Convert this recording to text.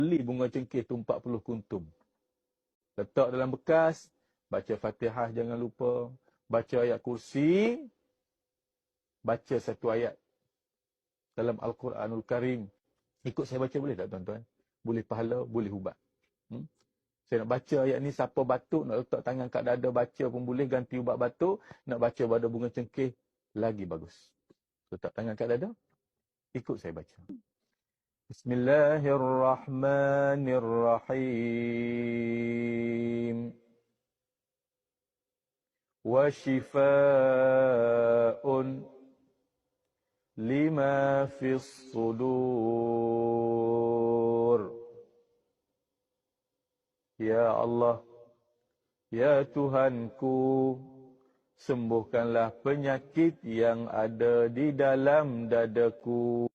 beli bunga cengkeh tu 40 kuntum. Letak dalam bekas, baca Fatihah jangan lupa, baca ayat kursi, baca satu ayat dalam Al-Quranul Karim. Ikut saya baca boleh tak tuan-tuan? Boleh pahala, boleh ubat. Saya nak baca ayat ni, siapa batuk, nak letak tangan kat dada baca pun boleh, ganti ubat batuk. Nak baca pada bunga cengkeh, lagi bagus. Letak tangan kat dada, ikut saya baca. Bismillahirrahmanirrahim. Wa shifa'un lima fis sudur. Ya Allah, ya Tuhanku, sembuhkanlah penyakit yang ada di dalam dadaku.